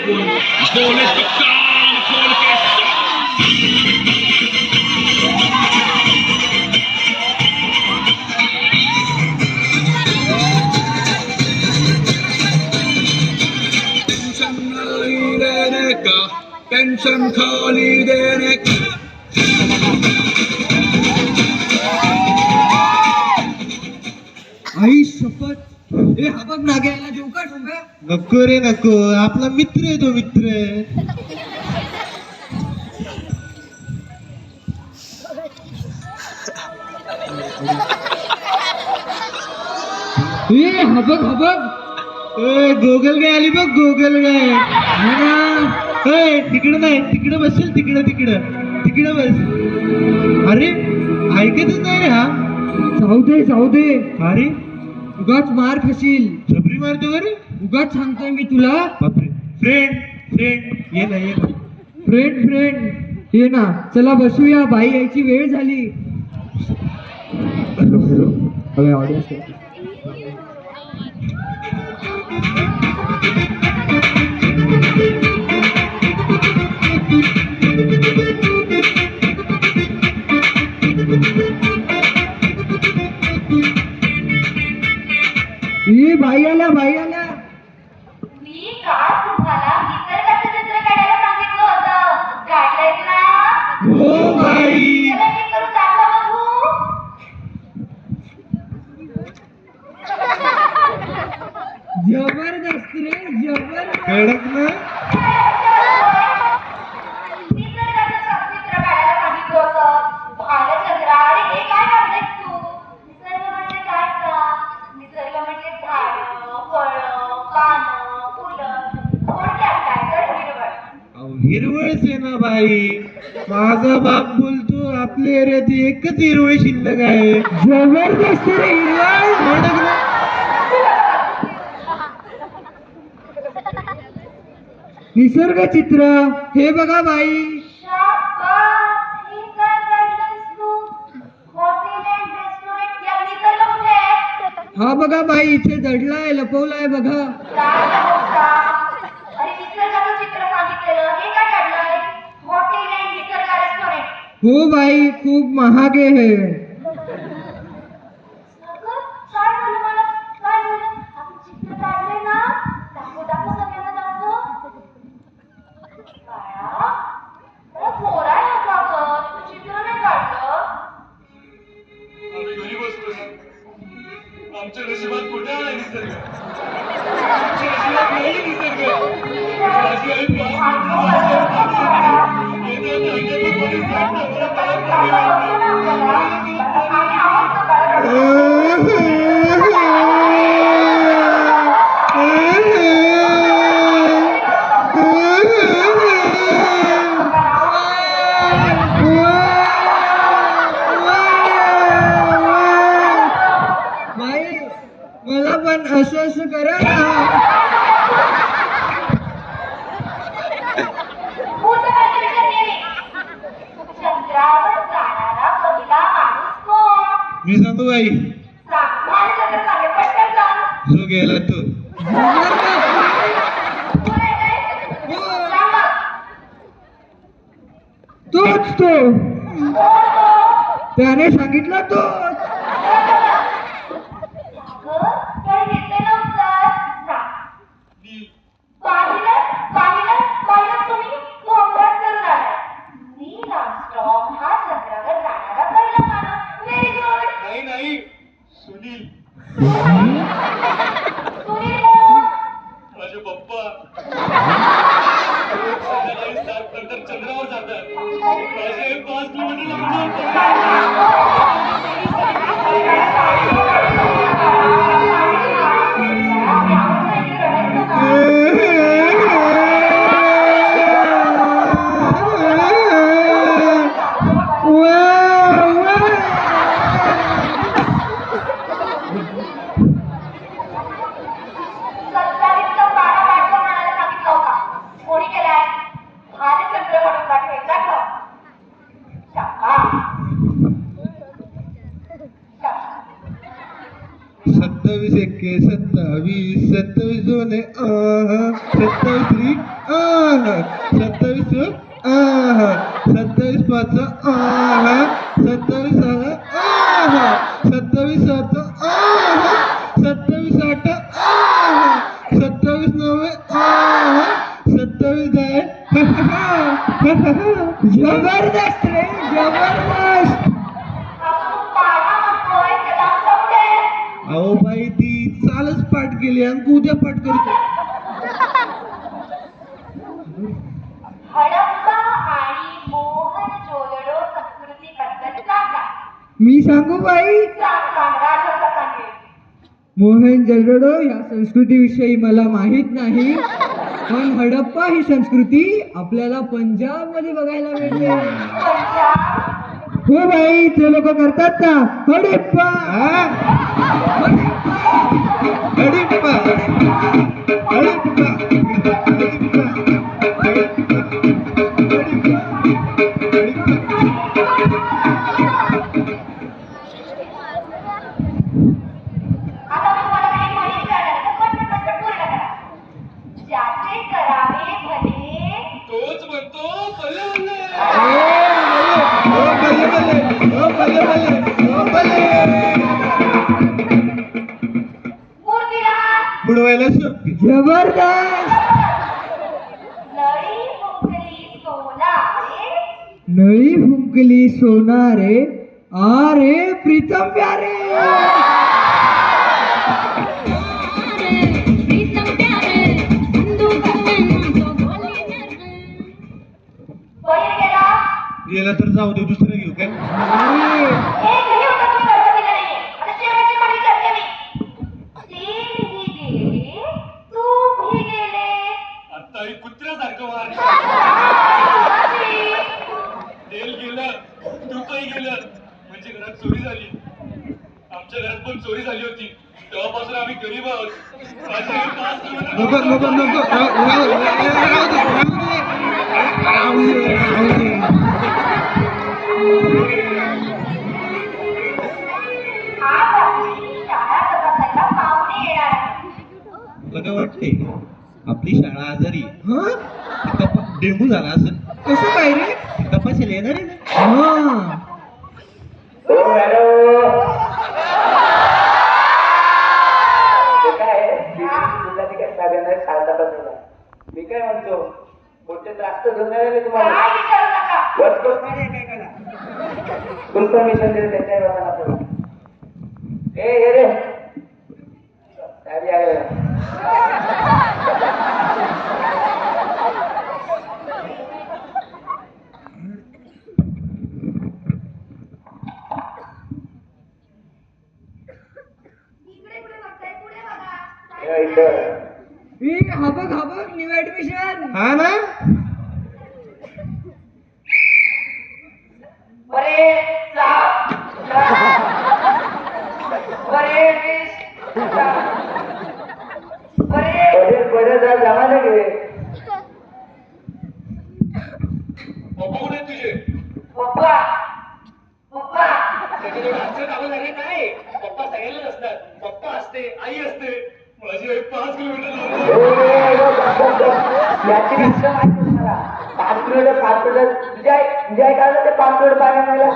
Headphone बोले तो कान खोल के टेंशन खाली देने का आई शपथ ए हा बघ नाग्याला देऊ का ठोंब्या? नको रे नको, आपला मित्र आहे तो मित्र. ए हा बघ हा बघ गोगल गाय आली बघ, गोगल गाय. तिकडं नाही, तिकडं बसेल, तिकडं तिकडं तिकडं बस. अरे ऐकतच नाही रे हा. जाऊ दे अरे उगाच मार खाशील. झबरी मारतो रे. उगाच सांगतोय मी तुला. बापरे. फ्रेंड फ्रेंड ये ना ये ना. फ्रेंड ये ना, चला बसूया, बाई यायची वेळ झाली. हॅलो ऑडियन्स बाई आल्या मी काल तुम्हाला निसर्गाचं चित्र काढायला सांगितलं होतं. काढलंय ना? हो बाई. चला मी करून दाखवा बघू. जबरदस्त रे जबरदस्त. कडक ना. निसर्गाचं चित्र काढायला सांगितलं होतं. भालचंद्रा, अरे हे काय काढलंयस तू? निसर्ग म्हणजे काय सांग? निसर्ग म्हणजे झाडं, फळं, पानं, फुलं, थोडक्यात काय तर हिरवळ. हिरवळच आहे ना बाई. माझा बाप बोलतो आपल्या एरियात एकच हिरवळ शिल्लक आहे. जबरदस्त रे हिरवळ. कडक ना. निसर्ग चित्र हे बघा बाई. शाबास, हे काय काढलंयस तू? हॉटेल अँड रेस्टॉरंट या निसर्ग कुठे आहे? हा बघा बाई, इथे दडलाय, लपवलाय बघा. काय होता? अरे निसर्गाचं चित्र सांगितलेलं, हे काय काढलंय? हॉटेल अँड निसर्ग रेस्टॉरंट. हो बाई, खूप महाग आहे. अगं, काय झालं मला? काय झालं? आपण चित्र काढलंय ना? दाखव सगळ्यांना दाखव. बाळा, मला थोडा आहे का गं? तू चित्र नाही काढलं? आम्ही घरी बसलो ना. आमच्या नशिबात कुठे आला निसर्ग? आमच्या नशिबात नाही निसर्ग. माझी आई पाच मिनिटं येतात, पोलीस जातात, मला परत घरी बाई मला पण असं करा ना. चंद्रावर जाणारा पहिला माणूस कोण? मी सांगू बाई, सांग, भालचंद्र सांगे, पटकन सांग. जो गेला तो. कोण आहे ते? सांग मग. तोच तो, कोण तो? त्याने सांगितलं तोच. अगं, काही घेतलेलं उत्तर सांग. पाहिलं तुम्ही? तो अभ्यास करून आलाय. नील आर्मस्ट्रॉंग हा चंद्रावर जाणारा पहिला माणूस. Very good. नाही सुनील, सुनील कोण? माझे पप्पा संध्याकाळी 7 नंतर चंद्रावर जातात. माझे 5 किलोमीटर कोणी केलाय? भालचंद्र म्हणून पाठवेल. दाखव. शाबास. 27 एके 27 27 दोने 27 त्रिक जबरदस्त रे जबरदस्त. आपण पाडा म्हणतोय त्याला समजेल. अहो बाई ती चालच पाठ केली आणि उद्या पाठ करतो. हडप्पा आणि मोहनजोदडो संस्कृतीबद्दल सांगा. मी सांगू बाई. सांग राजोचा सांगेल. मोहनजोदडो या संस्कृतीविषयी मला माहित नाही, पण हडप्पा ही संस्कृती आपल्याला पंजाब मध्ये बघायला मिळते. पंजाब हो बाई, ते लोक करतात ना हडप्पा. हा? हडप्पा. हडप्पा. आता मी तुम्हाला काही माहिती देणार आहे. पटपट पूर्ण करा. ज्याचे करावे भले तोच म्हणतो भले भले. ओ बल्ले बल्ले. ओ बल्ले बल्ले. ओ बल्ले. मूर्तीला बुडवायला सोपी. जबरदस्त. नळी फुंकली सोनारे नळी फुंकली सोनारे आरे प्रीतम प्यारे. बैल गेला. गेला तर जाऊ दे, दुसरं घेऊ काय? एकही उत्तर तुम्ही गणपतीला नाहीये. आता शेवटची म्हणी करते मी. ते ही गेले, तू भी गेले. आता ही कुत्र्यासारखं वार. तेल गेलं तूपही गेलं म्हणजे घरात चोरी झाली. आमच्या घरात पण चोरी झाली होती. तेव्हापासून आम्ही गरीब आहोत. माझी आई 5 नको किलोमीटर नको नको. राहू दे. राहू दे. राहू दे. आज आपली शाळा तपासायला पाहुणे येणार आहेत. तुला काय वाटते आपली शाळा आजारी हा, डेंगू झाला असं कसं काय रे? तपासायला येणार आहे ना? हा, मी काय म्हणतो मोठे त्रास तर होणार आहे तुम्हाला. काय विचारू नका. इन्फॉर्मेशन देत त्याच्या लोकांना. हे रे गाडी आहे. इकडे कुठे बघताय? पुढे बघा. हे इथं. हा बघ न्यू ऍडमिशन. हा ना. बरे बरे जा जमाने गे. पप्पा कुठे आहेत तुझे? पप्पा पप्पा त्याच्याकडे आमचं नावं झाले नाही. पप्पा सगळ्यांना नसतात. पप्पा असते, आई असते. माझी आई 5 किलोमीटर लांब. याची कष्ट माहिती मला. 5 किलोमीटर तुझ्या आई काढलं ते 5 किलोमीटर पाणी आणायला.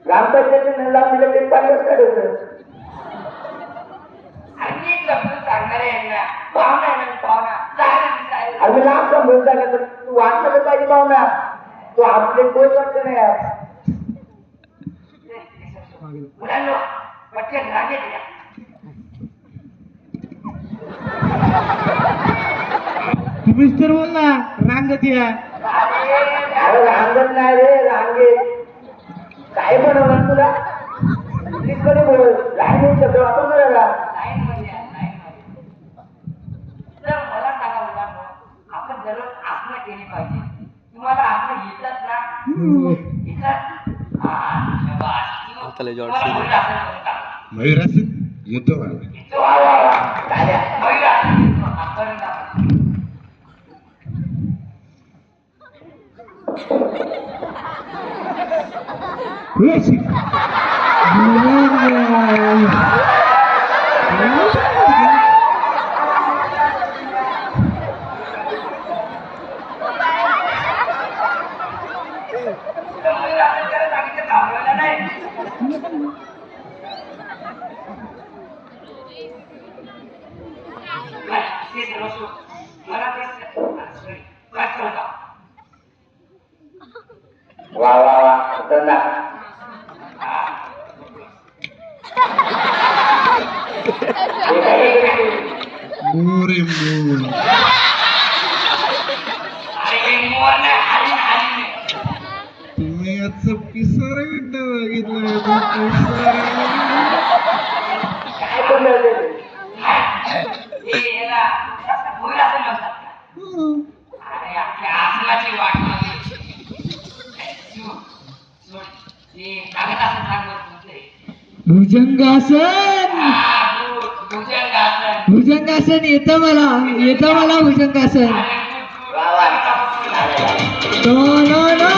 ग्रामपंचायतीने नळ लावून दिलं ते पाणी कसं होतं. आणि समजून सांगणार यांना पाहुणा आम्ही लांब समजून सांगितलं तू वाचलं पाहिजे पाहुणा. तू आपले कोण वाटत नाही यार. मुलांनो पटकन रागेत या. तुम्हीच तर बोल ना रांगत या. अरे रांगत नाही रे रांगेत. काय बनवणार तुला इंग्लिशमध्ये बोल. लाईन शब्द वापर करायला. तर मला सांगा मुलांनो, आपण दररोज आसनं केली पाहिजे. तुम्हाला आसनं येतात ना? येतात? शाबास. तुम्हाला पहिलं आसन करून टाका. मयुरासन येतो मला. येतो, वा, वा, वा. झाल्या. पहिलं आसन येतो. करून टाका. पहिलं आसन करायला सांगितलं, थांबवायला नाही. ते सर्व सोड. मला प्रश्न sorry, प्रश्न होता. लिंबू अरे लिंबू नाही हरिण हरिण तुम्ही याचं पिसारा गड्डा बघितलं का? काय बोललं ते? हे याला भुईर असं म्हणतात पिसारा. अरे आपल्या आसनाची वाट लागली. ते कागद असं सांगत होते भुजंगासन भुजंगासन भुजंगासन येतं मला भुजंगासन. वा वा. नो नो नो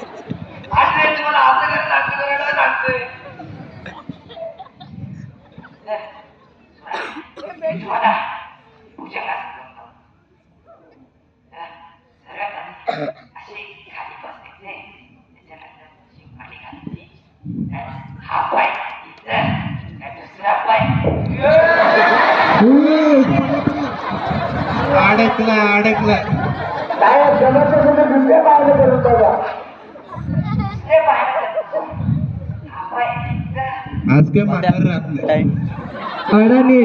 तुम्हाला असं करत सांगतोय तुम्हाला भुजंगासन सर्वात आधी असे खाली बसायचे त्याच्यानंतर अशी पाणी घालायची हा पाय इथं दुसरा पाय अडकला काय जमत नसेल तर दुसऱ्या पायाला करून बघा. दुसरे पाय हा पाय इथं आज काय म्हातार राहत नाही. अडाणी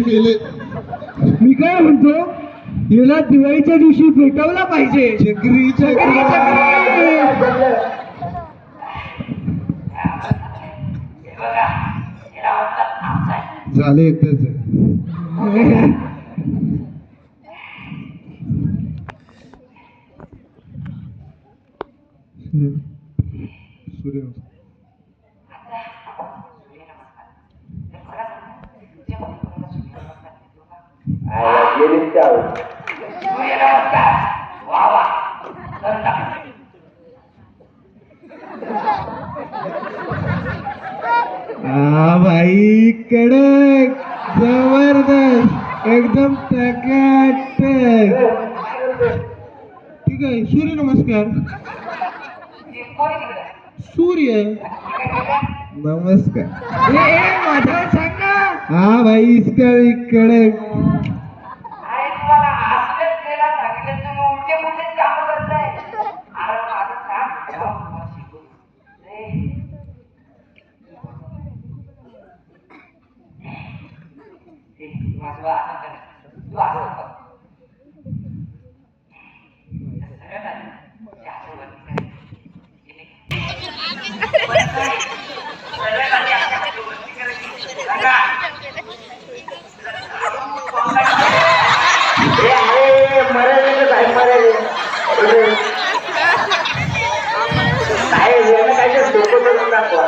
मेले मी काय म्हणतो याला दिवाळीच्या दिवशी पेटवला पाहिजे. चक्री चक्री, चक्री. हे बघा याला म्हणतात आपसाय झालं एकदाच. सूर्य गेलीच त्यावर. सूर्य नमस्कार वा वा करून टाका. भाई कडक जबरदस्त एकदम टकाटक. ठीक आहे सूर्य नमस्कार. कोणी तिकडे सूर्य नमस्कार. माझ्यावर सांग ना. हा भाई इसका भी कडक. अरे तुम्हाला असलेच केला सांगितलं तुम्ही उलटे पुलटेच कामं करताय. अरे माझं काम जेव्हा तुम्हाला शिकवू. माझं असं कर तू असं कर सगळ्यात आधी त्याचं वरती करायचं. सगळ्यात आधी आपल्याकडे वरती करायची सांगा. मराठी मराठी काय वेळ काय डोकं करून दाखवा.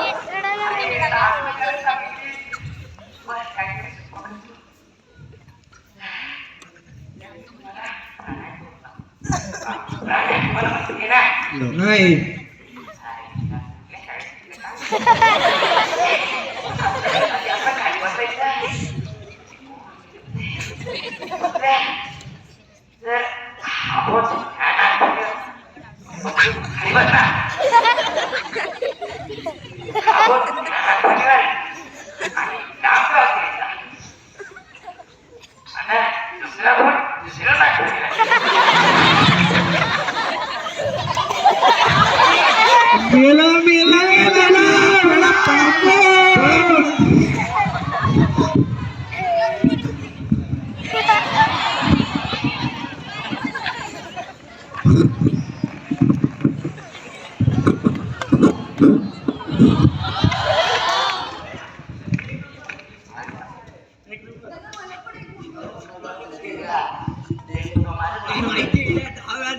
नाही मेला मेला मेला मला पापड. दहा वेळा